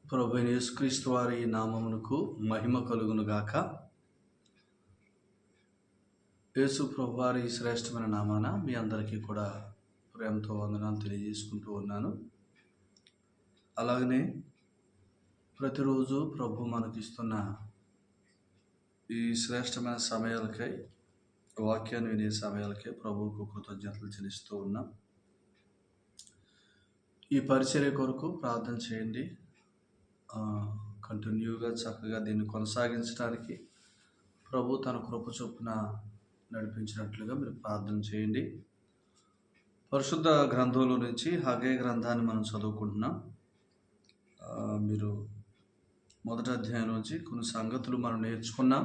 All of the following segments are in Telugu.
ప్రభువైన యేసుక్రీస్తు వారి నామమునకు మహిమ కలుగును గాక. యేసు ప్రభు వారి శ్రేష్టమైన నామాన మీ అందరికీ కూడా ప్రేమతో వందనాలు తెలియజేసుకుంటూ ఉన్నాను. అలాగనే ప్రతిరోజు ప్రభు మనకిస్తున్న ఈ శ్రేష్టమైన సమయాలకై, వాక్యాన్ని వినే సమయాలకై ప్రభువుకు కృతజ్ఞతలు చెల్లిస్తూ ఉన్నాం. ఈ పరిచర్య కొరకు ప్రార్థన చేయండి. కంటిన్యూగా చక్కగా దీన్ని కొనసాగించడానికి ప్రభు తన కృప చొప్పున నడిపించినట్లుగా మీరు ప్రార్థన చేయండి. పరిశుద్ధ గ్రంథంలో నుంచి హగ్గయి గ్రంథాన్ని మనం చదువుకుంటున్నాం. మీరు మొదటి అధ్యాయంలోంచి కొన్ని సంగతులు మనం నేర్చుకున్నాం.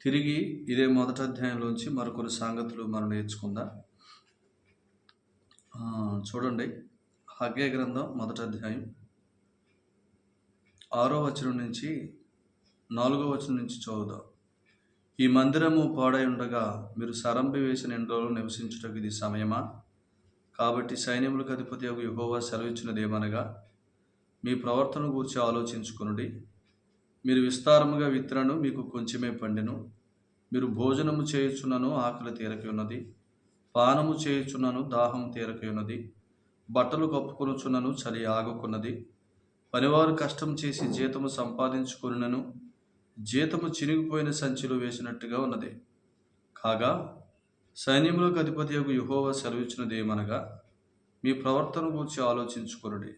తిరిగి ఇదే మొదటి అధ్యాయంలోంచి మరికొన్ని సంగతులు మనం నేర్చుకుందాం. చూడండి, హగ్గయి గ్రంథం మొదటి అధ్యాయం 6వ వచనం నుంచి 4వ వచనం నుంచి చదువుదాం. ఈ మందిరము పాడై ఉండగా మీరు సరంపి వేసిన ఇండ్లలో నివసించుటకు ఇది సమయమా? కాబట్టి సైన్యములకు అధిపతి యెహోవా సెలవిచ్చినదేమనగా, మీ ప్రవర్తన గూర్చి ఆలోచించుకొనుడి. మీరు విస్తారముగా విత్తినను మీకు కొంచెమే పండెను. మీరు భోజనము చేయుచున్నను ఆకలి తీరక ఉన్నది, పానము చేయుచున్నను దాహం తీరక ఉన్నది, బట్టలు కప్పుకొనుచున్నను చలి ఆగుకున్నది. పనివారు కష్టం చేసి జీతము సంపాదించుకొనునను జీతము చినిగిపోయిన సంచిలో వేసినట్టుగా ఉన్నది. కాగా సైన్యములకు అధిపతి యెహోవా సెలవిచ్చినదేమనగా, మీ ప్రవర్తన గురించి ఆలోచించుకొనుడి.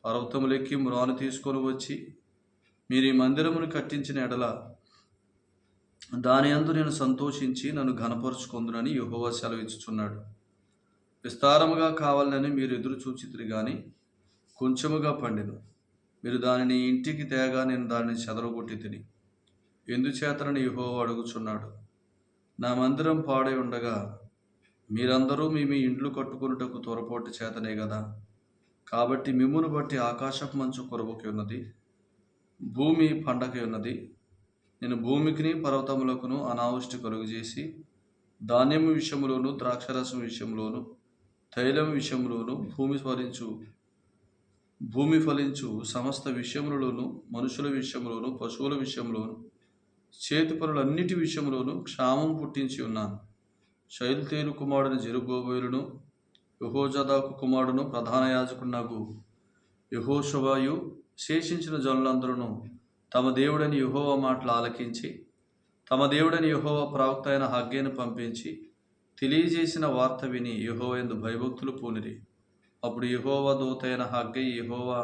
పర్వతములెక్కి మ్రాను తీసుకొని వచ్చి మీరు ఈ మందిరమును కట్టించిన ఎడల దాని యందు నేను సంతోషించి నన్ను ఘనపరుచుకొందునని యెహోవా సెలవిచ్చుచున్నాడు. విస్తారముగా కావాలని మీరు ఎదురు చూచితిరి గాని కొంచెముగా పండెను. మీరు దానిని ఇంటికి తేగా నేను దానిని చెదరగొట్టి తిని. ఎందుచేతనని యెహోవా అడుగుచున్నాడు. నా మందిరం పాడై ఉండగా మీరందరూ మీ ఇండ్లు కట్టుకొనుటకు త్వరపోటు చేతనే కదా. కాబట్టి మిమ్మును బట్టి ఆకాశపు మంచు కురవకి ఉన్నది, భూమి పండకి ఉన్నది. నేను భూమికిని పర్వతములకును అనావృష్టి కలుగజేసి ధాన్యము విషయములోను ద్రాక్షరసం విషయంలోను తైలం విషయంలోను భూమి ఫలించు సమస్త విషయములలోను మనుషుల విషయంలోను పశువుల విషయంలోను చేతి పనులన్నిటి విషయంలోను క్షామం పుట్టించి ఉన్నాను. షయల్తీయేలు కుమారుని జెరుబ్బయలును యెహోజాదాకు కుమారుడును ప్రధాన యాజకుడునగు యెహోషువయు శేషించిన జనులందరూ తమ దేవుడని యెహోవా మాటలు ఆలకించి తమ దేవుడని యెహోవా ప్రవక్త అయిన హగ్గయిని పంపించి తెలియజేసిన వార్త విని యెహోవా యందు భయభక్తులు పూనిరి. అప్పుడు యెహోవా దూతైన హగ్గయి యెహోవా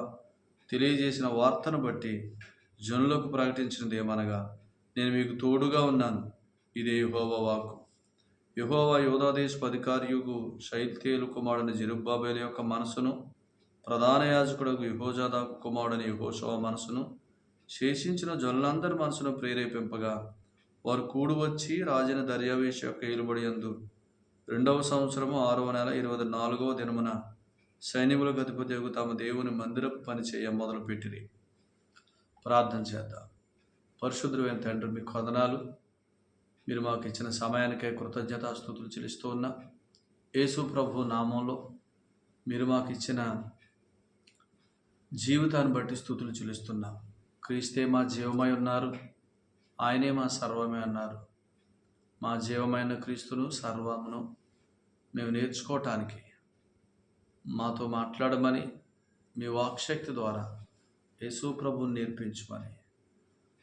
తెలియజేసిన వార్తను బట్టి జనులకు ప్రకటించినదేమనగా, నేను మీకు తోడుగా ఉన్నాను. ఇదే యెహోవా వాక్కు. యెహోవా యూదాదేశపు అధికారియగు షయల్తీయేలు కుమారుని జెరుబ్బయలు యొక్క మనసును ప్రధాన యాజకుడకు యెహోజాదాకు కుమారుడని యెహోషువ మనసును శేషించిన జనులందరి మనసును ప్రేరేపింపగా వారు కూడి వచ్చి రాజైన దర్యావేషు యొక్క ఏలుబడి యందు 2వ సంవత్సరము 6వ నెల 24వ దినమున సైన్యములకు అధిపతి తమ దేవుని మందిరపు పని చేయ మొదలుపెట్టిరి. ప్రార్థన చేద్దాం. పరిశుద్ధుడైన తండ్రి, మీకు వందనాలు. మీరు మాకు ఇచ్చిన సమయానికై కృతజ్ఞతాస్తుతులు చెల్లిస్తూ ఉన్నా. యేసు ప్రభు నామంలో మీరు మాకు ఇచ్చిన జీవితాన్ని బట్టి స్తుతులు చెల్లిస్తున్నాం. క్రీస్తే మా జీవమై ఉన్నారు, ఆయనే మా సర్వమే అన్నారు. మా జీవమైన క్రీస్తును సర్వమును మేము నేర్చుకోవటానికి మాతో మాట్లాడమని మీ వాక్శక్తి ద్వారా యేసు ప్రభువుని నేర్పించమని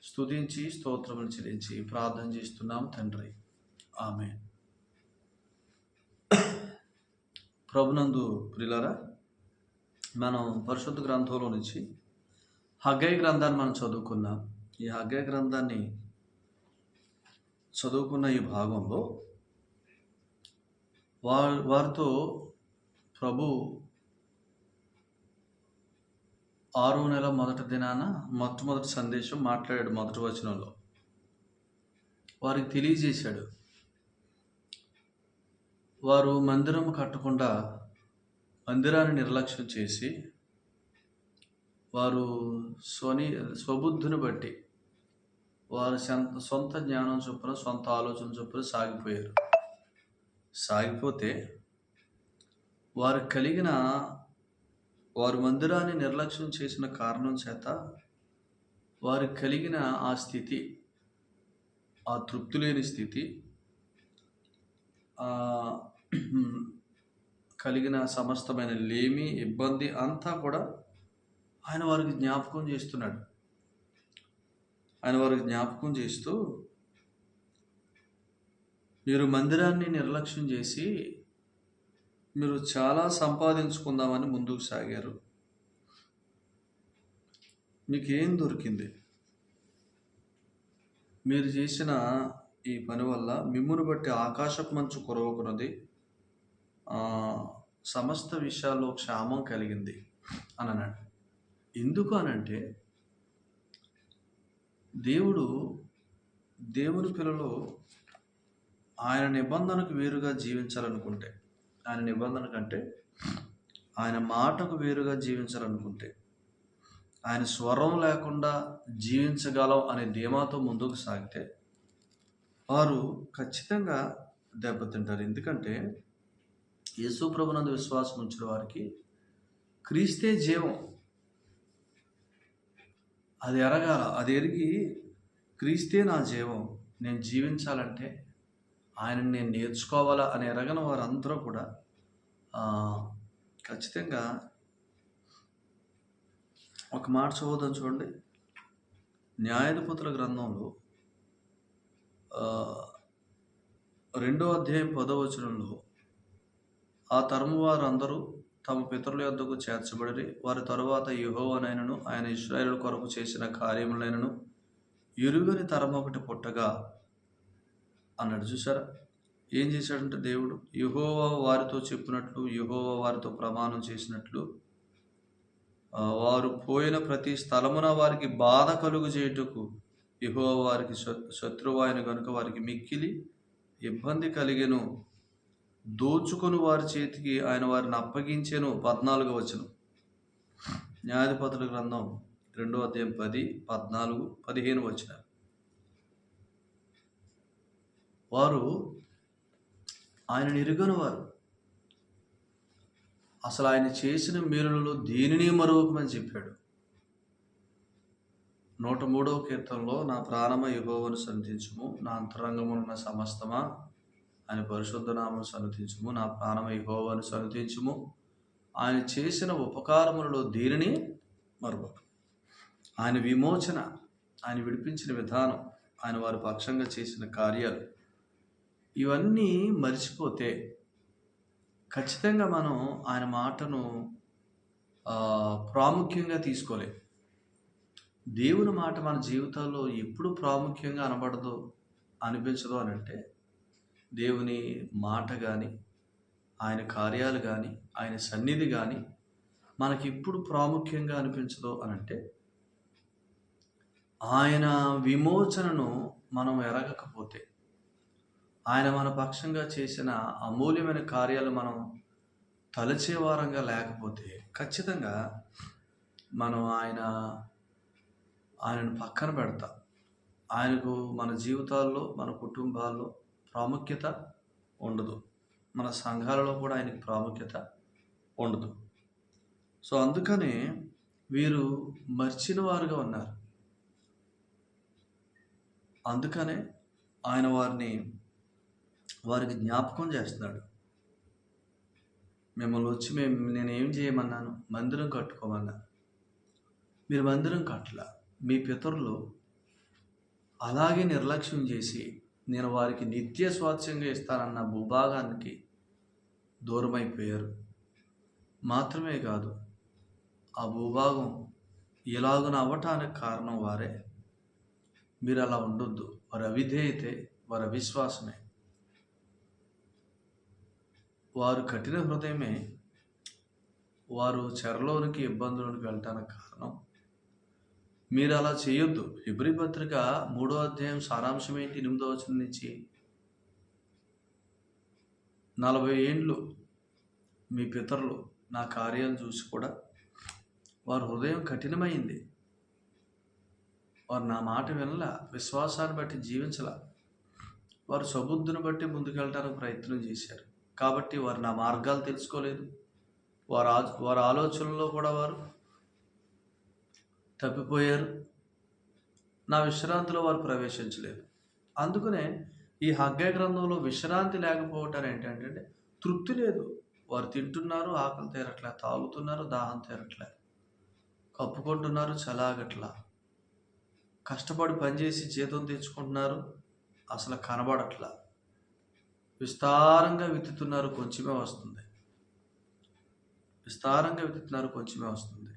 స్తుతించి స్తోత్రములు చెల్లించి ప్రార్థన చేస్తున్నాం తండ్రి, ఆమేన్. ప్రభునందు ప్రియులారా, మనం పరిశుద్ధ గ్రంథంలో నుంచి హగ్గయి గ్రంథాన్ని మనం చదువుకున్నాం. ఈ హగ్గయి గ్రంథాన్ని చదువుకున్న ఈ భాగంలో వారితో ప్రభు 6వ నెల మొదటి దినాన మొట్టమొదటి సందేశం మాట్లాడాడు. మొదటి వచనంలో వారికి తెలియజేశాడు. వారు మందిరం కట్టకుండా మందిరాన్ని నిర్లక్ష్యం చేసి వారు స్వబుద్ధిని బట్టి వారి సొంత జ్ఞానం చొప్పున సొంత ఆలోచన చొప్పున సాగిపోతే వారు మందిరాన్ని నిర్లక్ష్యం చేసిన కారణం చేత వారికి కలిగిన ఆ స్థితి, ఆ తృప్తి లేని స్థితి, కలిగిన సమస్తమైన లేమి, ఇబ్బంది అంతా కూడా ఆయన వారికి జ్ఞాపకం చేస్తున్నాడు. ఆయన వారికి జ్ఞాపకం చేస్తూ, మీరు మందిరాన్ని నిర్లక్ష్యం చేసి మీరు చాలా సంపాదించుకుందామని ముందుకు సాగారు. మీకేం దొరికింది? మీరు చేసిన ఈ పని వల్ల మిమ్మును బట్టి ఆకాశపు మంచు కురవకున్నది, సమస్త విషయాల్లో క్షామం కలిగింది అని అన్నాడు. ఎందుకు అనంటే, దేవుని పిల్లలు ఆయన నిబంధనకు వేరుగా జీవించాలనుకుంటే, ఆయన నిబంధన కంటే ఆయన మాటకు వేరుగా జీవించాలనుకుంటే, ఆయన స్వరం లేకుండా జీవించగలం అనే ధీమాతో ముందుకు సాగితే వారు ఖచ్చితంగా దెబ్బతింటారు. ఎందుకంటే యేసు ప్రభునందు విశ్వాసం ఉంచిన వారికి క్రీస్తే జీవం. అది ఎరగాల. అది ఎరిగి క్రీస్తే నా జీవం, నేను జీవించాలంటే ఆయనని నేను నేర్చుకోవాలా అని ఎరగని వారందరూ కూడా ఖచ్చితంగా ఒక మాట చదువుదాం చూడండి. న్యాయాధిపతుల గ్రంథంలో 2వ అధ్యాయం 10వ వచనంలో, ఆ తరము వారందరూ తమ పితరుల యొద్దకు చేర్చబడిరి. వారి తరువాత యెహోవానైనను ఆయన ఇశ్రాయేలు కొరకు చేసిన కార్యములైనను ఎరుగని తరం ఒకటి పుట్టగా అన్నాడు. చూసారా ఏం చేశాడంటే దేవుడు? యెహోవా వారితో చెప్పినట్లు, యెహోవా వారితో ప్రమాణం చేసినట్లు, వారు పోయిన ప్రతి స్థలమున వారికి బాధ కలుగు చేయుటకు యెహోవా వారికి శత్రువాయన కనుక వారికి మిక్కిలి ఇబ్బంది కలిగెను. దోచుకొని వారి చేతికి ఆయన వారిని అప్పగించెను. 14వ వచనం, న్యాయాధిపతుల గ్రంథం 2వ అధ్యాయం 10, 14, 15 వచనాలు. వారు ఆయనను ఎరుగని వారు. అసలు ఆయన చేసిన మేలులలో దేనిని మరొకమని చెప్పాడు. 103వ కీర్తనలో, నా ప్రాణమ యెహోవాను సన్నిధించుము, నా అంతరంగమున్న సమస్తమా ఆయన పరిశుద్ధ నామమును సన్నిధించుము, నా ప్రాణమ యెహోవాను సన్నిధించుము, ఆయన చేసిన ఉపకారములలో దేనిని మరొక. ఆయన విమోచన, ఆయన విడిపించిన విధానం, ఆయన వారి పక్షంగా చేసిన కార్యాలు, ఇవన్నీ మర్చిపోతే ఖచ్చితంగా మనం ఆయన మాటను ప్రాముఖ్యంగా తీసుకోలేం. దేవుని మాట మన జీవితాల్లో ఎప్పుడు ప్రాముఖ్యంగా అనిపించదు అని అంటే, దేవుని మాట కానీ, ఆయన కార్యాలు కానీ, ఆయన సన్నిధి కానీ మనకి ఇప్పుడు ప్రాముఖ్యంగా అనిపించదు అని అంటే, ఆయన విమోచనను మనం ఎరగకపోతే, ఆయన మన పక్షంగా చేసిన అమూల్యమైన కార్యాలు మనం తలచే వారంగా లేకపోతే ఖచ్చితంగా మనం ఆయనను పక్కన పెడతాం. ఆయనకు మన జీవితాల్లో, మన కుటుంబాల్లో ప్రాముఖ్యత ఉండదు. మన సంఘాలలో కూడా ఆయనకి ప్రాముఖ్యత ఉండదు. సో అందుకనే వీరు మర్చిన వారుగా ఉన్నారు. అందుకనే ఆయన వారికి జ్ఞాపకం చేస్తున్నాడు. మిమ్మల్ని వచ్చి నేనేం చేయమన్నాను? మందిరం కట్టుకోమన్నా. మీరు మందిరం కట్టలా. మీ పితరులు అలాగే నిర్లక్ష్యం చేసి నేను వారికి నిత్య స్వాస్థ్యంగా ఇస్తానన్న భూభాగానికి దూరమైపోయారు. మాత్రమే కాదు, ఆ భూభాగం ఇలాగున అవ్వటానికి కారణం వారే. మీరు అలా ఉండొద్దు. వారి అవిధేయతే, వారి అవిశ్వాసమే, వారు కఠిన హృదయమే వారు చెరలోనికి, ఇబ్బందులకు వెళ్ళటానికి కారణం. మీరు అలా చేయొద్దు. హెబ్రీ పత్రిక 3వ అధ్యాయం సారాంశం ఏంటి? 8వ వచనం నుంచి, 40 ఏండ్లు మీ పితరులు నా కార్యాలు చూసి కూడా వారి హృదయం కఠినమైంది. వారు నా మాట వినల, విశ్వాసాన్ని బట్టి జీవించల, వారు సబుద్ధిని బట్టి ముందుకెళ్ళడానికి ప్రయత్నం చేశారు. కాబట్టి వారు నా మార్గాలు తెలుసుకోలేదు, వారి ఆలోచనలో కూడా వారు తప్పిపోయారు. నా విశ్రాంతిలో వారు ప్రవేశించలేదు. అందుకనే ఈ హగ్గై గ్రంథంలో విశ్రాంతి లేకపోవటం ఏంటంటే తృప్తి లేదు. వారు తింటున్నారు, ఆకలి తీరట్లే, తాగుతున్నారు, దాహం తీరట్లే, కప్పుకుంటున్నారు, చలాగట్లా, కష్టపడి పనిచేసి జీతం తెచ్చుకుంటున్నారు, అసలు కనబడట్లా, విస్తారంగా విత్తుతున్నారు, కొంచెమే వస్తుంది, విస్తారంగా విత్తుతున్నారు, కొంచెమే వస్తుంది.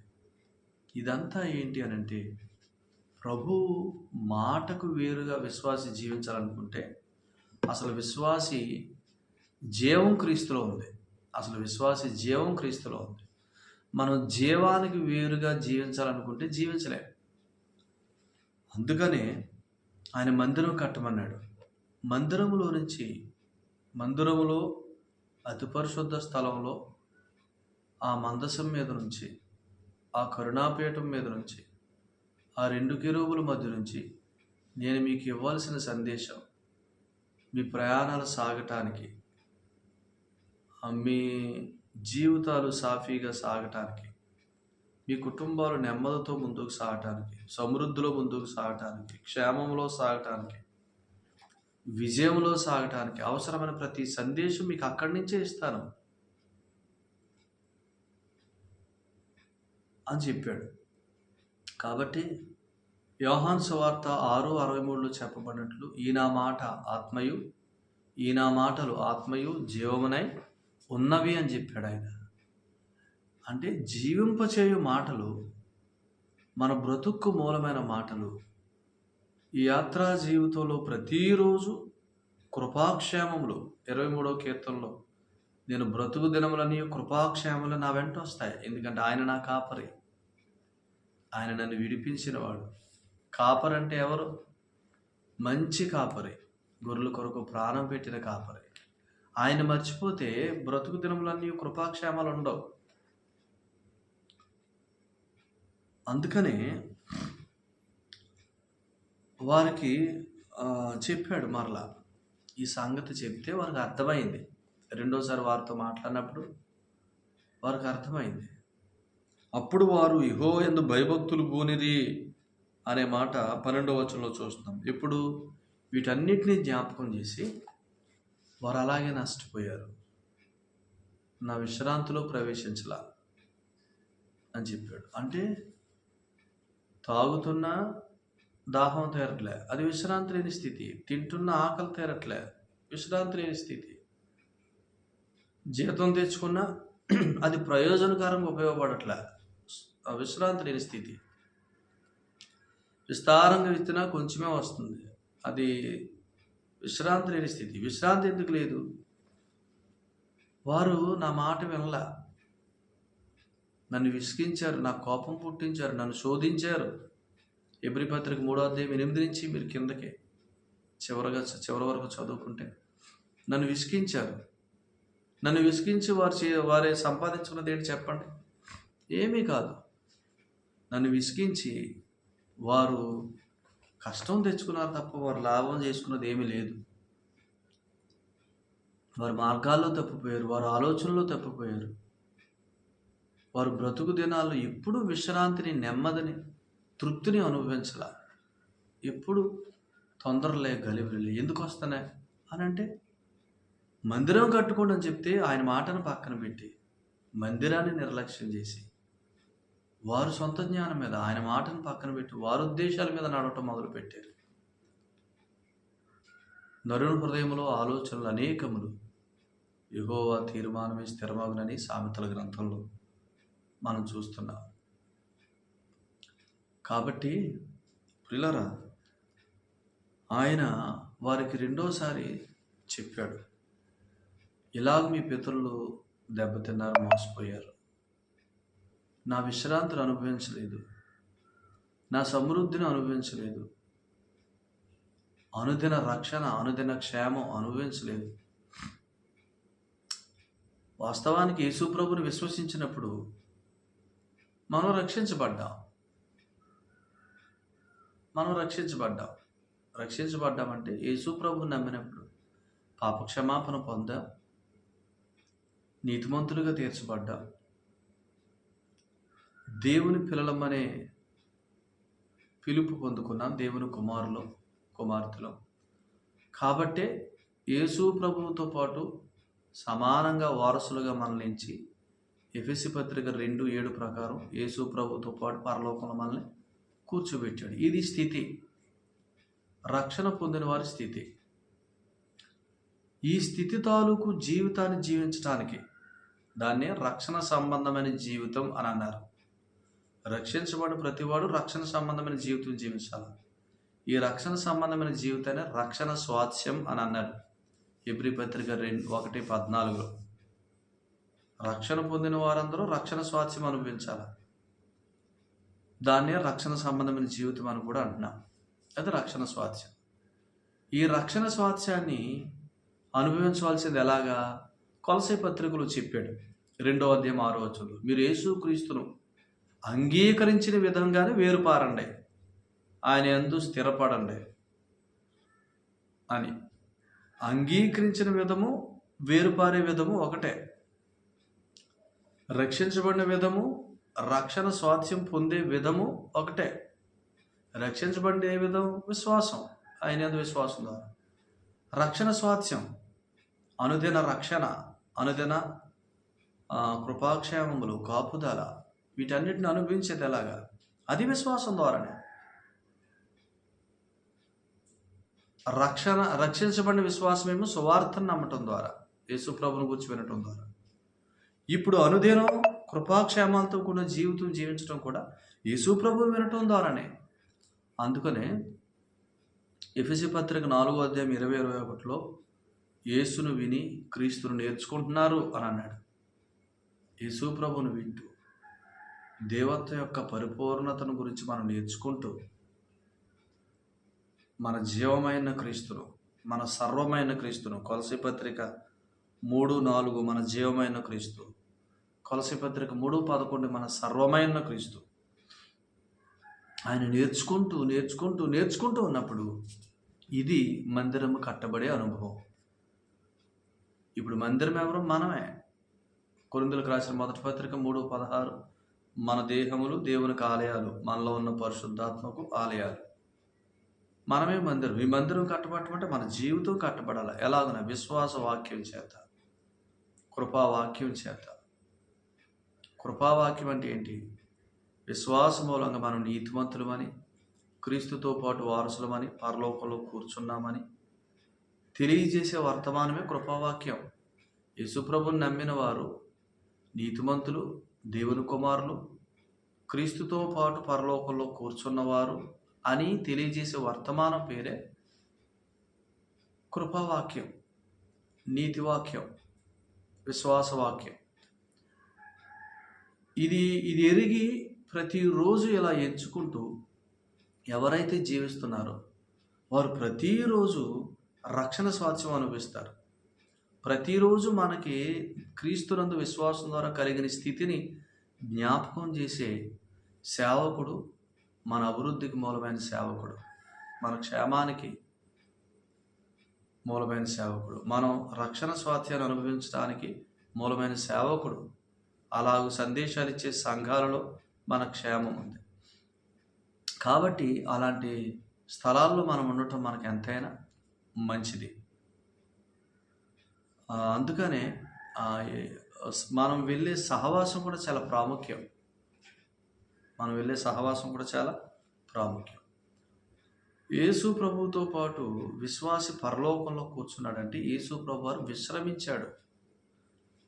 ఇదంతా ఏంటి అని అంటే ప్రభు మాటకు వేరుగా విశ్వాసి జీవించాలనుకుంటే అసలు విశ్వాసి జీవం క్రీస్తులో ఉంది. అసలు విశ్వాసి జీవం క్రీస్తులో ఉంది. మనం జీవానికి వేరుగా జీవించాలనుకుంటే జీవించలేం. అందుకనే ఆయన మందిరం కట్టమన్నాడు. మందిరములో అతి పరిశుద్ధ స్థలంలో ఆ మందసం మీద నుంచి, ఆ కరుణాపీఠం మీద నుంచి, ఆ 2 కెరూబుల మధ్య నుంచి నేను మీకు ఇవ్వాల్సిన సందేశం మీ ప్రయాణాలు సాగటానికి, మీ జీవితాలు సాఫీగా సాగటానికి, మీ కుటుంబాలు నెమ్మదితో ముందుకు సాగటానికి, సమృద్ధిలో ముందుకు సాగటానికి, క్షేమంలో సాగటానికి, విజయంలో సాగటానికి అవసరమైన ప్రతి సందేశం మీకు అక్కడి నుంచే ఇస్తాను అని చెప్పాడు. కాబట్టి యోహాను సువార్త 6:63లో చెప్పబడినట్లు ఈ నా మాటలు ఆత్మయు జీవమునై ఉన్నవి అని చెప్పాడు ఆయన. అంటే జీవింపచేయు మాటలు, మన బ్రతుక్కు మూలమైన మాటలు. ఈ యాత్రా జీవితంలో ప్రతిరోజు కృపాక్షేమములు 23వ కీర్తనలో నేను బ్రతుకు దినములని కృపాక్షేమములు నా వెంట వస్తాయి. ఎందుకంటే ఆయన నా కాపరి, ఆయన నన్ను విడిపించినవాడు. కాపరి అంటే ఎవరు? మంచి కాపరి, గొర్రెల కొరకు ప్రాణం పెట్టిన కాపరి. ఆయన మర్చిపోతే బ్రతుకు దినములన్నీ కృపాక్షేమాలు ఉండవు. అందుకనే వారికి చెప్పాడు. మరలా ఈ సంగతి చెప్తే వారికి అర్థమైంది. రెండోసారి వారితో మాట్లాడినప్పుడు వారికి అర్థమైంది. అప్పుడు వారు యెహోవా యందు భయభక్తులు బూనిరి అనే మాట 12వ వచనంలో చూస్తున్నాం. ఇప్పుడు వీటన్నిటినీ జ్ఞాపకం చేసి వారు అలాగే నష్టపోయారు, నా విశ్రాంతిలో ప్రవేశించలా అని చెప్పాడు. అంటే తాగుతున్నా దాహం తీరట్లే, అది విశ్రాంతి లేని స్థితి. తింటున్న ఆకలి తీరట్లే, విశ్రాంతి లేని స్థితి. జీతం తెచ్చుకున్నా అది ప్రయోజనకరంగా ఉపయోగపడట్లే, విశ్రాంతి లేని స్థితి. విస్తారంగా విత్తినా కొంచెమే వస్తుంది, అది విశ్రాంతి లేని స్థితి. విశ్రాంతి ఎందుకు లేదు? వారు నా మాట వినలా, నన్ను విసిగించారు, నా కోపం పుట్టించారు, నన్ను శోధించారు. ఎబ్రీ పత్రిక 3వ అధ్యాయం 8 నుంచి మీరు కిందకి చివరి వరకు చదువుకుంటే నన్ను విసిగించారు. నన్ను విసిగించి వారే సంపాదించుకున్నది ఏంటి చెప్పండి? ఏమీ కాదు. నన్ను విసిగించి వారు కష్టం తెచ్చుకున్నారు తప్ప వారు లాభం చేసుకున్నది ఏమీ లేదు. వారి మార్గాల్లో తప్పిపోయారు, వారి ఆలోచనలో తప్పిపోయారు. వారు బ్రతుకు దినాల్లో ఎప్పుడు విశ్రాంతిని, నెమ్మదిని, తృప్తిని అనుభవించాల. ఎప్పుడు తొందరలే, గలిబిలి ఎందుకు వస్తున్నాయి అని అంటే, మందిరం కట్టుకోండి అని చెప్తే ఆయన మాటను పక్కన పెట్టి మందిరాన్ని నిర్లక్ష్యం చేసి వారు సొంత జ్ఞానం మీద ఆయన మాటను పక్కన పెట్టి వారి ఉద్దేశాల మీద నడవటం మొదలుపెట్టారు. నరుని హృదయంలో ఆలోచనలు అనేకములు, యెహోవా తీర్మానమే స్థిరమగునని సామెతల గ్రంథంలో మనం చూస్తున్నాం. కాబట్టి ప్రియులారా, ఆయన వారికి రెండోసారి చెప్పాడు, ఇలాగ మీ పితరులు దెబ్బతిన్నారు, మోసపోయారు, నా విశ్రాంతిని అనుభవించలేదు, నా సమృద్ధిని అనుభవించలేదు, అనుదిన రక్షణ, అనుదిన క్షేమం అనుభవించలేదు. వాస్తవానికి యేసు ప్రభుని విశ్వసించినప్పుడు మనం రక్షించబడ్డాం. రక్షించబడ్డామంటే యేసు ప్రభుని నమ్మినప్పుడు పాప క్షమాపణ పొందాం, నీతిమంతులుగా తీర్చబడ్డాం, దేవుని పిల్లలమనే పిలుపు పొందుకున్నాం, దేవుని కుమారులు కుమార్తెలు. కాబట్టే యేసు ప్రభువుతో పాటు సమానంగా వారసులుగా మనల్ని ఎంచి ఎఫెసీ పత్రిక 2:7 ప్రకారం యేసు ప్రభువుతో పాటు పరలోకంలో మనల్ని కూర్చోబెట్టాడు. ఇది స్థితి, రక్షణ పొందిన వారి స్థితి. ఈ స్థితి తాలూకు జీవితాన్ని జీవించడానికి దాన్నే రక్షణ సంబంధమైన జీవితం అని అన్నారు. రక్షించబడిన ప్రతివాడు రక్షణ సంబంధమైన జీవితం జీవించాలి. ఈ రక్షణ సంబంధమైన జీవితాన్ని రక్షణ స్వాస్థ్యం అని అన్నాడు హెబ్రీ పత్రిక 1:14. రక్షణ పొందిన వారందరూ రక్షణ స్వాస్థ్యం అనుభవించాలి. దాన్నే రక్షణ సంబంధమైన జీవితం అని కూడా అంటున్నాం. అది రక్షణ స్వాస్థ్యం. ఈ రక్షణ స్వాస్థ్యాన్ని అనుభవించవలసింది ఎలాగా? కొలసీ పత్రికలో చెప్పాడు 2:6 మీరు యేసుక్రీస్తును అంగీకరించిన విధంగానే వేరుపారండి, ఆయన యందు స్థిరపడండి అని. అంగీకరించిన విధము, వేరుపారే విధము ఒకటే. రక్షించబడిన విధము, రక్షణ స్వాస్థ్యం పొందే విధము ఒకటే. రక్షించబడిన ఏ విధం? విశ్వాసం, ఆయన యందు విశ్వాసం ద్వారా. రక్షణ స్వాస్థ్యం అనుదిన రక్షణ, అనుదిన కృపాక్షేమములు, కాపుదల, వీటన్నిటిని అనుభవించేది ఎలాగా? అది విశ్వాసం ద్వారానే. రక్షించబడిన విశ్వాసమేమో సువార్తను నమ్మటం ద్వారా, యేసు ప్రభువుని గురించి వినటం ద్వారా. ఇప్పుడు అనుదినం కృపాక్షేమాలతో కూడిన జీవితం జీవించడం కూడా యేసు ప్రభువుని వినటం ద్వారానే. అందుకనే ఎఫెసీ పత్రిక 4:20-21 యేసును విని క్రీస్తును నేర్చుకుంటున్నారు అని అన్నాడు. యేసు ప్రభువుని వింటూ దేవత్వ యొక్క పరిపూర్ణతను గురించి మనం నేర్చుకుంటూ మన జీవమైన క్రీస్తును, మన సర్వమైన క్రీస్తును, కొలసీ పత్రిక 3:4 మన జీవమైన క్రీస్తు, కొలసీ పత్రిక 3:11 మన సర్వమైన క్రీస్తు, ఆయన నేర్చుకుంటూ నేర్చుకుంటూ నేర్చుకుంటూ ఉన్నప్పుడు ఇది మందిరము కట్టబడే అనుభవం. ఇప్పుడు మందిరం ఎవరు? మనమే. కొరింథీయులకు రాసిన మొదటి పత్రిక 3:16 మన దేహములు దేవునికి ఆలయాలు, మనలో ఉన్న పరిశుద్ధాత్మకు ఆలయాలు. మనమే మందిరం. ఈ మందిరం కట్టబడటమంటే మన జీవితం కట్టబడాలి. ఎలాగన? విశ్వాస వాక్యం చేత, కృపావాక్యం చేత. కృపావాక్యం అంటే ఏంటి? విశ్వాస మూలంగా మనం నీతిమంతులమని, క్రీస్తుతో పాటు వారసులమని, పరలోకంలో కూర్చున్నామని తెలియజేసే వర్తమానమే కృపావాక్యం. యేసుప్రభుని నమ్మిన వారు నీతిమంతులు, దేవుని కుమారులు, క్రీస్తుతో పాటు పరలోకంలో కూర్చున్నవారు అని తెలియజేసే వర్తమానం పేరే కృపావాక్యం, నీతివాక్యం, విశ్వాసవాక్యం. ఇది ఎరిగి ప్రతిరోజు ఇలా ఎంచుకుంటూ ఎవరైతే జీవిస్తున్నారో వారు ప్రతిరోజు రక్షణ స్వాస్థ్యం అనుభవిస్తారు. ప్రతిరోజు మనకి క్రీస్తునందు విశ్వాసం ద్వారా కలిగిన స్థితిని జ్ఞాపకం చేసే సేవకుడు మన అభివృద్ధికి మూలమైన సేవకుడు, మన క్షేమానికి మూలమైన సేవకుడు, మనం రక్షణ స్వాస్థ్యాన్ని అనుభవించడానికి మూలమైన సేవకుడు. అలాగూ సందేశాలు ఇచ్చే సంఘాలలో మన క్షేమం ఉంది. కాబట్టి అలాంటి స్థలాల్లో మనం ఉండటం మనకు ఎంతైనా మంచిది. అందుకనే మనం వెళ్ళే సహవాసం కూడా చాలా ప్రాముఖ్యం. యేసు ప్రభువుతో పాటు విశ్వాసి పరలోకంలో కూర్చున్నాడంటే యేసు ప్రభు వారు విశ్రమించాడు,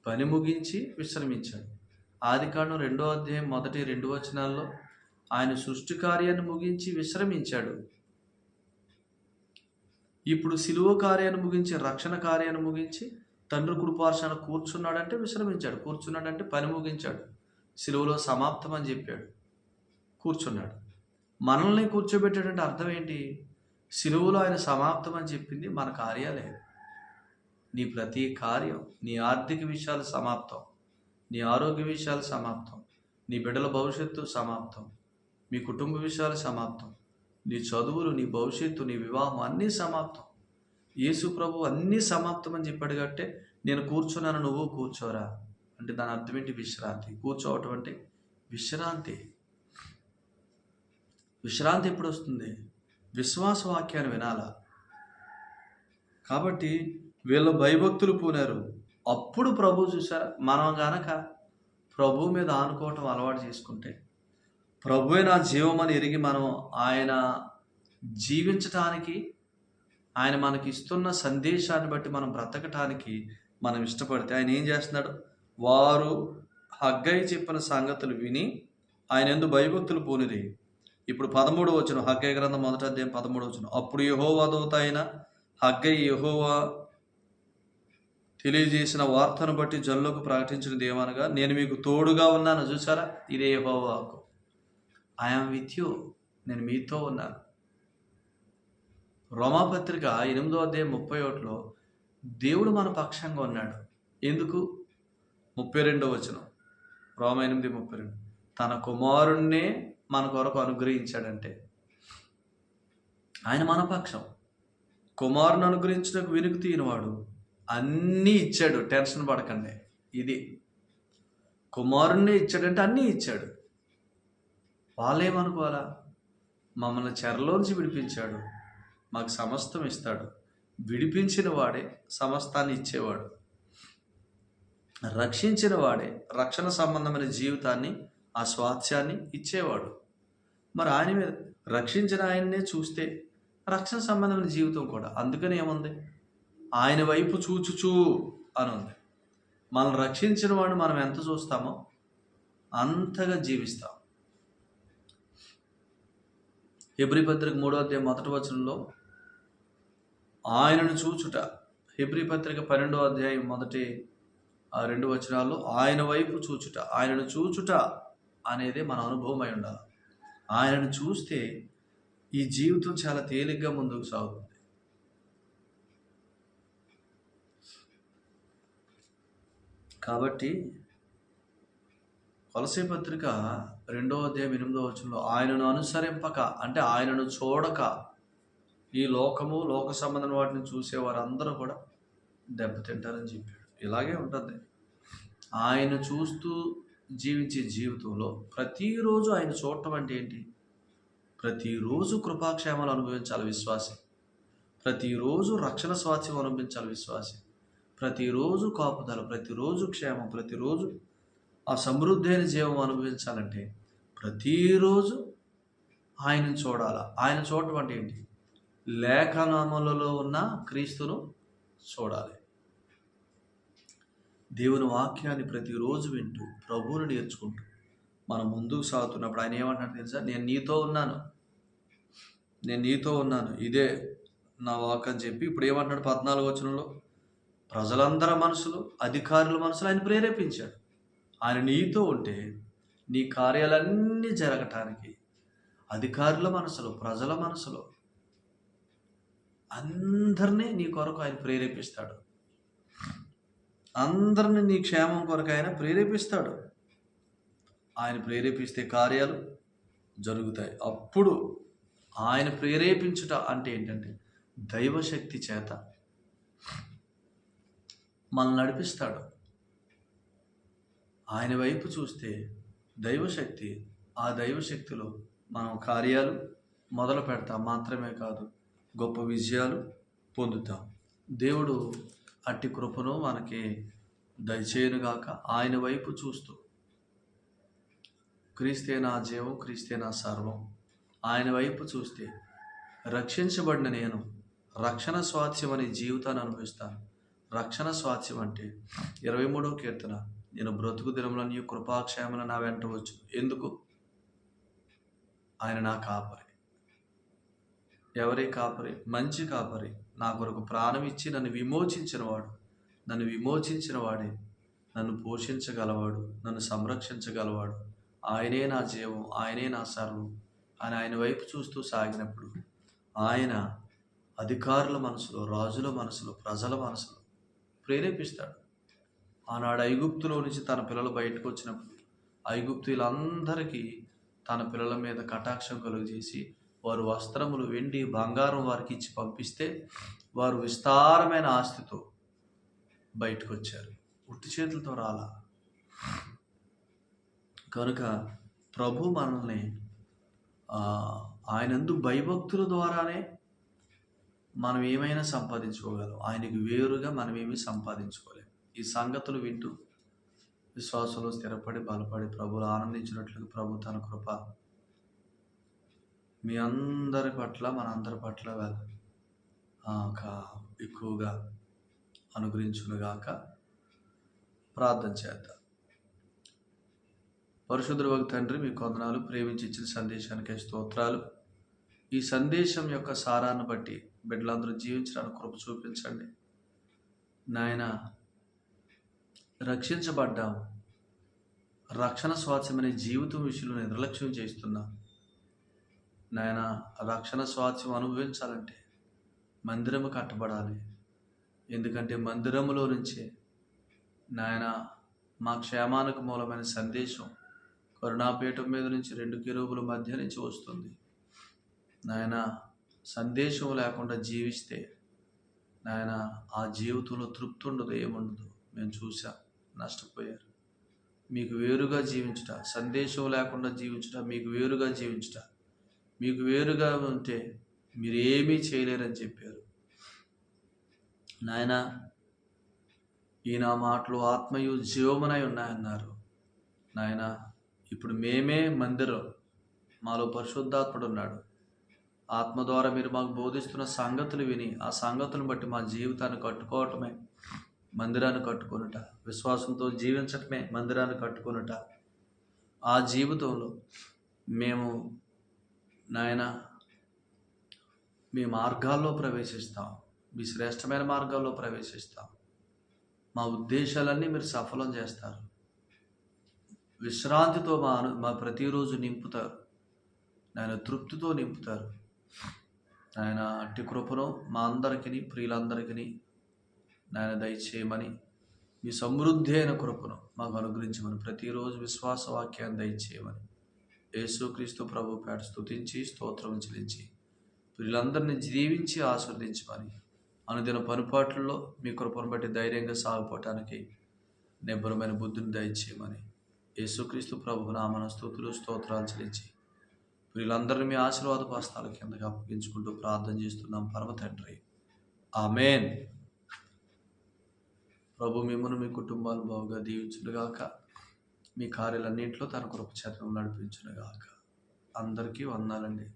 పని ముగించి విశ్రమించాడు. ఆదికాండం 2:1-2 ఆయన సృష్టి కార్యాన్ని ముగించి విశ్రమించాడు. ఇప్పుడు సిలువ కార్యాన్ని ముగించి, రక్షణ కార్యాన్ని ముగించి తండ్రి కుడిపార్శ్వాన కూర్చున్నాడంటే విశ్రమించాడు. కూర్చున్నాడంటే పని ముగించాడు, సిలువలో సమాప్తం అని చెప్పాడు, కూర్చున్నాడు. మనల్ని కూర్చోబెట్టాడంటే అర్థం ఏంటి? సిలువలో ఆయన సమాప్తం అని చెప్పింది మన కార్యాలే. నీ ప్రతి కార్యం, నీ ఆర్థిక విషయాలు సమాప్తం, నీ ఆరోగ్య విషయాలు సమాప్తం, నీ బిడ్డల భవిష్యత్తు సమాప్తం, మీ కుటుంబ విషయాలు సమాప్తం, నీ చదువులు, నీ భవిష్యత్తు, నీ వివాహం అన్నీ సమాప్తం. యేసు ప్రభు అన్నీ సమాప్తం అని చెప్పాడు. కాబట్టి నేను కూర్చున్నాను, నువ్వు కూర్చోరా అంటే దాని అర్థం ఏంటి? విశ్రాంతి. కూర్చోవటం అంటే విశ్రాంతి. విశ్రాంతి ఎప్పుడు వస్తుంది? విశ్వాస వాక్యాన్ని వినాలా. కాబట్టి వీళ్ళు భయభక్తులు పూనారు. అప్పుడు ప్రభు చూసారా, మనం గనక ప్రభు మీద ఆనుకోవటం అలవాటు చేసుకుంటే, ప్రభువే నా జీవమని ఎరిగి మనం ఆయన జీవించటానికి, ఆయన మనకి ఇస్తున్న సందేశాన్ని బట్టి మనం బ్రతకటానికి మనం ఇష్టపడితే ఆయన ఏం చేస్తున్నాడు? వారు హగ్గయి చెప్పిన సంగతులు విని ఆయన యందు భయభక్తులు పూనిరి. ఇప్పుడు 13వ వచనం, హగ్గయి గ్రంథం 1వ అధ్యాయం 13వ వచనం. అప్పుడు యెహోవా దూత అయిన హగ్గయి యెహోవా తెలియజేసిన వార్తను బట్టి జనులకు ప్రకటించినది ఏమనగా, నేను మీకు తోడుగా ఉన్నాను. చూసారా, ఇదే యెహోవాకు, ఐఎమ్ విత్ యూ, నేను మీతో ఉన్నాను. రోమాపత్రిక 8వ అధ్యాయం 31లో దేవుడు మన పక్షంగా ఉన్నాడు. ఎందుకు? 32వ వచనం, రోమ 8:32, తన కుమారుణ్ణే మన కొరకు అనుగ్రహించాడంటే ఆయన మన పక్షం. కుమారుని అనుగ్రహించడానికి వెనుక తీయనివాడు, అన్నీ ఇచ్చాడు, టెన్షన్ పడకండి. ఇది కుమారుణ్ణే ఇచ్చాడంటే అన్నీ ఇచ్చాడు. వాళ్ళేమనుకోవాలా? మమ్మల్ని చెరలోంచి విడిపించాడు, మాకు సమస్తం ఇస్తాడు. విడిపించిన వాడే సమస్తాన్ని ఇచ్చేవాడు. రక్షించిన వాడే రక్షణ సంబంధమైన జీవితాన్ని, ఆ స్వాస్థ్యాన్ని ఇచ్చేవాడు. మరి ఆయన మీద రక్షించిన ఆయన్నే చూస్తే రక్షణ సంబంధమైన జీవితం కూడా. అందుకని ఏముంది? ఆయన వైపు చూచుచూ అని ఉంది. మనం రక్షించిన వాడిని మనం ఎంత చూస్తామో అంతగా జీవిస్తాం. హెబ్రీ పత్రిక 3వ అధ్యాయం 1వ వచనంలో ఆయనను చూచుట, హెబ్రీ పత్రిక 12వ అధ్యాయం 1-2 వచనాల్లో ఆయన వైపు చూచుట, ఆయనను చూచుట అనేది మన అనుభవం అయి ఉండాలి. ఆయనను చూస్తే ఈ జీవితం చాలా తేలిగ్గా ముందుకు సాగుతుంది. కాబట్టి కొలసీ పత్రిక 2వ అధ్యాయం 8వ వచనంలో ఆయనను అనుసరింపక, అంటే ఆయనను చూడక, ఈ లోకము, లోక సంబంధమైన వాటిని చూసే వారందరూ కూడా దెబ్బతింటారని చెప్పాడు. ఇలాగే ఉంటుంది. ఆయన చూస్తూ జీవించే జీవితంలో ప్రతిరోజు ఆయన చూడటం అంటే ఏంటి? ప్రతిరోజు కృపాక్షేమాలు అనుభవించాలి విశ్వాసి. ప్రతిరోజు రక్షణ స్వాస్థ్యం అనుభవించాలి విశ్వాసి. ప్రతిరోజు కాపుదల, ప్రతిరోజు క్షేమం, ప్రతిరోజు ఆ సమృద్ధి అయిన జీవం అనుభవించాలంటే ప్రతిరోజు ఆయనను చూడాలి. ఆయన చూడటం అంటే ఏంటి? లేఖనములలో ఉన్న క్రీస్తును చూడాలి. దేవుని వాక్యాన్ని ప్రతిరోజు వింటూ, ప్రభువుని నేర్చుకుంటూ మనం ముందుకు సాగుతున్నప్పుడు ఆయన ఏమంటున్నాడు తెలుసా? నేను నీతో ఉన్నాను, నేను నీతో ఉన్నాను, ఇదే నా వాక్ అని చెప్పి ఇప్పుడు ఏమంటున్నాడు 14వ వచనంలో? ప్రజలందరి మనసులు, అధికారుల మనసులు ఆయన ప్రేరేపించాడు. ఆయన నీతో ఉంటే నీ కార్యాలన్నీ జరగటానికి అధికారుల మనసులో, ప్రజల మనసులో అందరినీ నీ కొరకు ఆయన ప్రేరేపిస్తాడు. అందరినీ నీ క్షేమం కొరకు ఆయన ప్రేరేపిస్తాడు. ఆయన ప్రేరేపిస్తే కార్యాలు జరుగుతాయి. అప్పుడు ఆయన ప్రేరేపించుట అంటే ఏంటంటే దైవశక్తి చేత మనల్ని నడిపిస్తాడు. ఆయన వైపు చూస్తే దైవశక్తి, ఆ దైవశక్తిలో మనం కార్యాలు మొదలు పెడతాం. మాత్రమే కాదు, గొప్ప విజయాలు పొందుతాం. దేవుడు అట్టి కృపను మనకి దయచేయునుగాక. ఆయన వైపు చూస్తూ, క్రీస్తే నా జీవం, క్రీస్తే నా సర్వం, ఆయన వైపు చూస్తే రక్షించబడిన నేను రక్షణ స్వాస్థ్యం అనే జీవితాన్ని అనుభవిస్తాను. రక్షణ స్వాస్థ్యం అంటే 23వ కీర్తన, నేను బ్రతుకు దినములని కృపాక్షేమను నా వెంట వచ్చు. ఎందుకు? ఆయన నా కాపరి. ఎవరి కాపరి? మంచి కాపరి. నా కొరకు ప్రాణం ఇచ్చి నన్ను విమోచించినవాడు. నన్ను విమోచించిన వాడే నన్ను పోషించగలవాడు, నన్ను సంరక్షించగలవాడు. ఆయనే నా జీవం, ఆయనే నా సర్వం అని ఆయన వైపు చూస్తూ సాగినప్పుడు ఆయన అధికారుల మనసులో, రాజుల మనసులో, ప్రజల మనసులో ప్రేరేపిస్తాడు. ఆనాడు ఐగుప్తులో నుంచి తన పిల్లలు బయటకు వచ్చినప్పుడు ఐగుప్తులందరికీ తన పిల్లల మీద కటాక్షం కలుగజేసి వారు వస్త్రములు, వెండి, బంగారం వారికి ఇచ్చి పంపిస్తే వారు విస్తారమైన ఆస్తితో బయటకు వచ్చారు. ఉట్టి చేతులతో రాలా. కనుక ప్రభు మనల్ని ఆయనందు భయభక్తుల ద్వారానే మనం ఏమైనా సంపాదించుకోగలం. ఆయనకి వేరుగా మనం ఏమీ సంపాదించుకోలేం. ఈ సంగతులు వింటూ విశ్వాసంలో స్థిరపడి బలపడి ప్రభువులో ఆనందించినట్లుగా ప్రభు తన కృప మీ అందరి పట్ల మనందరి పట్ల ఎక్కువగా అనుగ్రహించునుగాక. ప్రార్థన చేద్దాం. పరిశుద్ధుడైన తండ్రి, మీ వందనాలు. ప్రేమించి ఇచ్చిన సందేశానికి స్తోత్రాలు. ఈ సందేశం యొక్క సారాన్ని బట్టి బిడ్డలందరూ జీవించడానికి కృప చూపించండి నాయన. రక్షించబడ్డాం, రక్షణ స్వాస్థ్యమనే జీవితం విషయంలో నిర్లక్ష్యం చేస్తున్నాం నాయన. రక్షణ స్వాస్థ్యం అనుభవించాలంటే మందిరము కట్టబడాలి. ఎందుకంటే మందిరములో నుంచే నాయన మా క్షేమానికి మూలమైన సందేశం కరుణాపీఠం మీద నుంచి 2 కెరూబుల మధ్య నుంచి వస్తుంది నాయన. సందేశం లేకుండా జీవిస్తే నాయన ఆ జీవితంలో తృప్తి ఉండదు, ఏముండదు. మేము చూసాం, నష్టపోయారు. మీకు వేరుగా జీవించుట, సందేశం లేకుండా జీవించుట, మీకు వేరుగా జీవించుట. మీకు వేరుగా ఉంటే మీరు ఏమీ చేయలేరని చెప్పారు నాయన. ఈ నా మాటలు ఆత్మయు జీవమునై ఉన్నాయన్నారు నాయన. ఇప్పుడు మేమే మందిరం, మాలో పరిశుద్ధాత్ముడు ఉన్నాడు. ఆత్మ ద్వారా మీరు మాకు బోధిస్తున్న సంగతులు విని ఆ సంగతులను బట్టి మా జీవితాన్ని కట్టుకోవటమే మందిరాన్ని కట్టుకొనుట, విశ్వాసంతో జీవించటమే మందిరాన్ని కట్టుకొనుట. ఆ జీవితంలో మేము నాయన మీ మార్గాల్లో ప్రవేశిస్తాం, మీ శ్రేష్టమైన మార్గాల్లో ప్రవేశిస్తాం. మా ఉద్దేశాలన్నీ మీరు సఫలం చేస్తారు. విశ్రాంతితో మా ప్రతిరోజు నింపుతారు నాయన, తృప్తితో నింపుతారు నాయన. అట్టి కృపను మా అందరికీ, ప్రియులందరికీ నాయన దయచేయమని, మీ సమృద్ధి అయిన కృపను మాకు అనుగ్రహించమని, ప్రతిరోజు విశ్వాస వాక్యాన్ని దయచేయమని యేసుక్రీస్తు ప్రభు పేట స్తుతించి స్తోత్రం చెల్లించి ప్రియులందరినీ జీవించి ఆస్వాదించమని, అనుదిన పనిపాట్లలో మీ కృపను బట్టి ధైర్యంగా సాగిపోవటానికి నిబ్బరమైన బుద్ధిని దయచేయమని యేసుక్రీస్తు ప్రభు నామన స్తుతులు స్తోత్రాలు చెల్లించి వీళ్ళందరినీ మీ ఆశీర్వాద పాస్తాల కిందకి అప్పగించుకుంటూ ప్రార్థన చేస్తున్నాం పరమ తండ్రి. ఆమేన్. ప్రభు మిమ్మల్ని మీ కుటుంబాలు బాగుగా దీవించునుగాక. మీ కార్యాలన్నింటిలో తన కృప చేత నడిపించునుగాక. అందరికీ వందనాలండి.